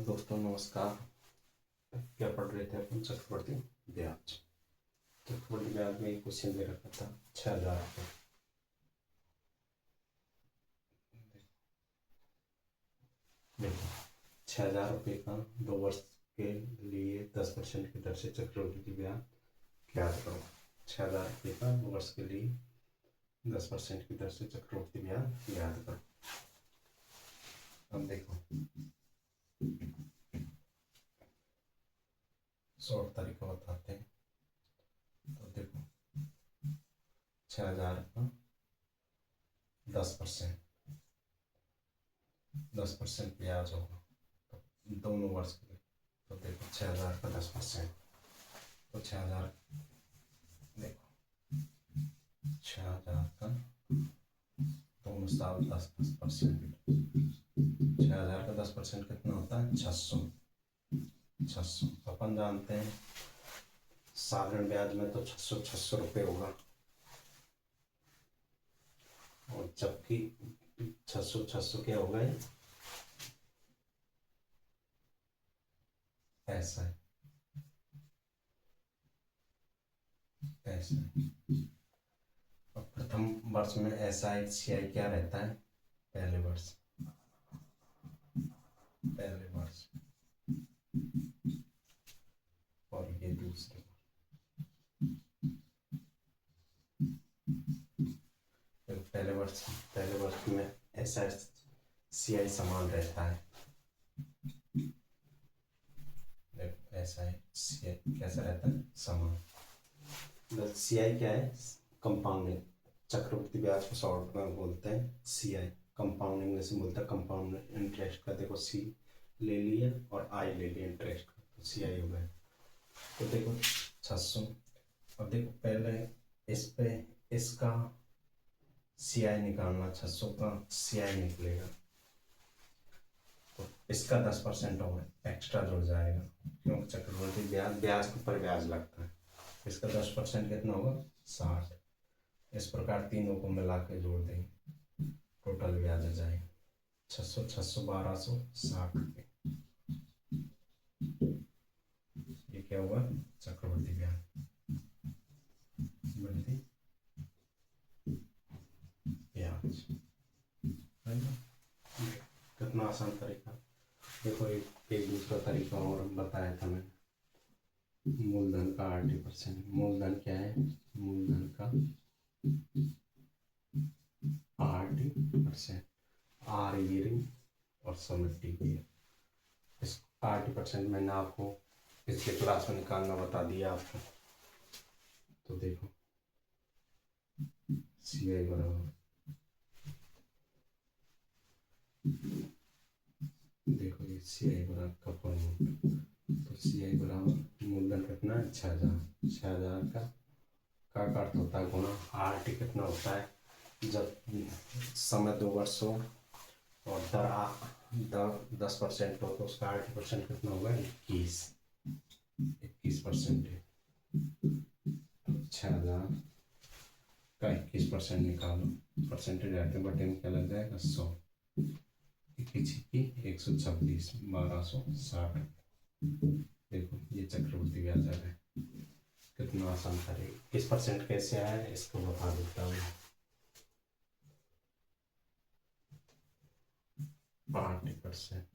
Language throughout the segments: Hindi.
दोस्तों नमस्कार। क्या पढ़ रहे थे अपन? चक्रवर्ती ब्याज। चक्रवर्ती ब्याज में एक क्वेश्चन दे रखा था 6,000 रुपये। देखो 6,000 रुपये का 2 वर्ष के लिए 10% की दर से चक्रवर्ती ब्याज याद करो। 6,000 रुपये का 2 वर्ष के लिए 10% की दर से चक्रवर्ती ब्याज याद करो। अब देखो शॉर्ट तरीका बताते हैं। तो देखो 6,000 का 10% 10% ब्याज होगा तो दोनों वर्ष के लिए। तो देखो 6,000 का 10%, तो 6,000 देखो 6,000 का दोनों साल 10%। 6,000 का 10% कितना होता है? 600। अपन जानते हैं साधारण ब्याज में तो 600 रुपये होगा, और जबकि 600 क्या होगा? ऐसा है, ऐसा है। और प्रथम वर्ष में SI क्या रहता है? पहले वर्ष और ये दूसरे। पहले वर्ष में SI समान रहता है। SI कैसा रहता है? समान। CI क्या है? कंपाउंडिंग। चक्रवृद्धि ब्याज को शॉर्ट में बोलते हैं CI। कंपाउंडिंग से बोलता है कंपाउंड इंटरेस्ट का। देखो C ले लिया और I ले लिया इंटरेस्ट का, तो CI हो गया। तो देखो 600। अब देखो पहले इस पे इसका CI निकालना, 600 का CI निकलेगा तो इसका 10% और एक्स्ट्रा जुड़ जाएगा, क्योंकि चक्रवृद्धि ब्याज के ऊपर ब्याज लगता है। इसका 10% कितना होगा? 60। इस प्रकार तीनों को मिला के जोड़ देंगे, टोटल ब्याज आ जाएगा 600, 1200, 60 रुपये। ये क्या हुआ? चक्रवृद्धि ब्याज। कितना आसान तरीका। देखो एक दूसरा तरीका और बताया था मैंने। मूलधन का 80%। मूलधन क्या है? मूलधन का 80%। आर गियरिंग और समिति की। इस 80% मैंने आपको पिछले क्लास में निकालना बता दिया आपको। तो देखो CI बराबर, देखो ये CI बराबर का फॉर्मूला। तो CI बराबर मूलधन कितना है? 6,000। 6,000 का अर्थ होता है गुणा। RT कितना होता है? जब समय 2 वर्ष हो और दर 10% हो तो उसका 80% कितना होगा? 21% है। 6,000 का 21% निकालो, परसेंटेज आते बटे में क्या लग जाएगा? 100। 126, 1260। देखो ये चक्रवृद्धि ब्याज आ है। कितना आसान था। 21% कैसे आया है इसको बता देता हूँ। 80%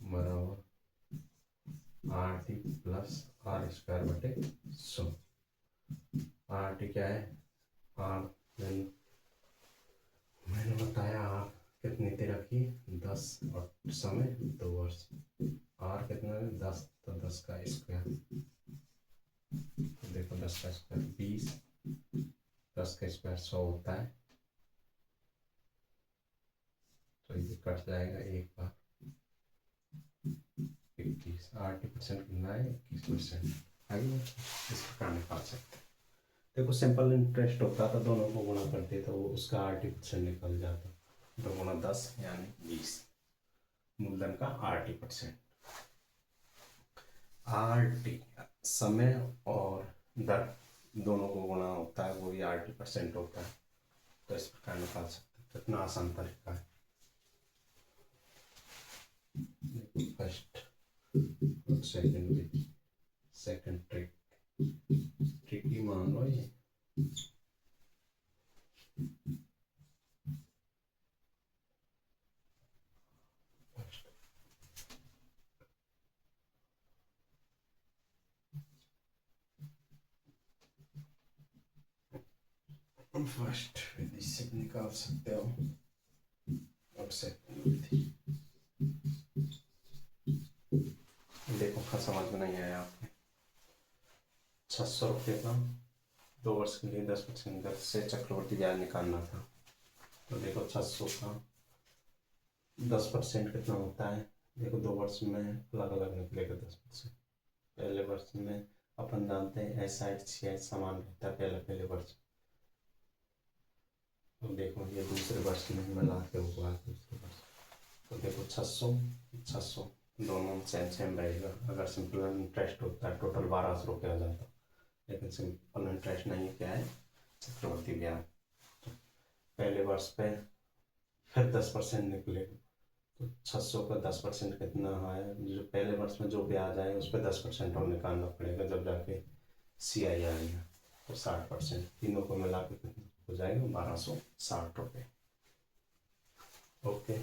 बराबर RT प्लस R² बटे 100। RT क्या है? R मैंने बताया R कितनी थी रखी? 10 और समय 2 वर्ष। R कितना है? 10, तो 10 का स्क्वायर। तो देखो 10 का स्क्वायर 20, 10 का स्क्वायर 100 होता है, तो ये कट जाएगा एक बार। 21। 80% कितना है? 21%। आगे इस प्रकार निकाल सकते हैं। देखो सिंपल इंटरेस्ट होता था, दोनों को गुणा करते तो उसका 80% निकल जाता। 2 गुणा 10 यानी 20। मूलधन का 80%। RT समय और दर दोनों को गुणा होता है, वो भी 80% होता है। तो इस प्रकार निकाल सकते हैं। कितना आसान तरीका है। फर्स्ट सेकंड ट्रिकी मान लो ये। फर्स्ट इससे निकाल सकते हो। अब सेकंड देखो का समझ में नहीं आया आपके। 600 रुपये का 2 वर्ष के लिए 10% दर से चक्रवृद्धि ब्याज निकालना था। तो देखो 600 का 10% कितना होता है। देखो 2 वर्ष में अलग अलग निकलेगा 10%। पहले वर्ष में अपन जानते हैं SI समान रहता है पहले वर्ष। तो देखो ये दूसरे वर्ष में मिला के हुआ है दूसरे वर्ष। तो देखो 600 दोनों सेम रहेगा। अगर सिंपल इंटरेस्ट होता है टोटल 1200 रुपये आ जाता, लेकिन सिंपल इंटरेस्ट नहीं, क्या है, चक्रवृद्धि ब्याज। तो पहले वर्ष पे फिर 10% निकलेगा। तो 600 का 10% कितना है, जो पहले वर्ष में जो ब्याज आए उस पर 10% और निकालना पड़ेगा जब जाके CI आएगा। तो 60%, तीनों को मिला के कितना हो जाएगा, 1260 रुपये। ओके।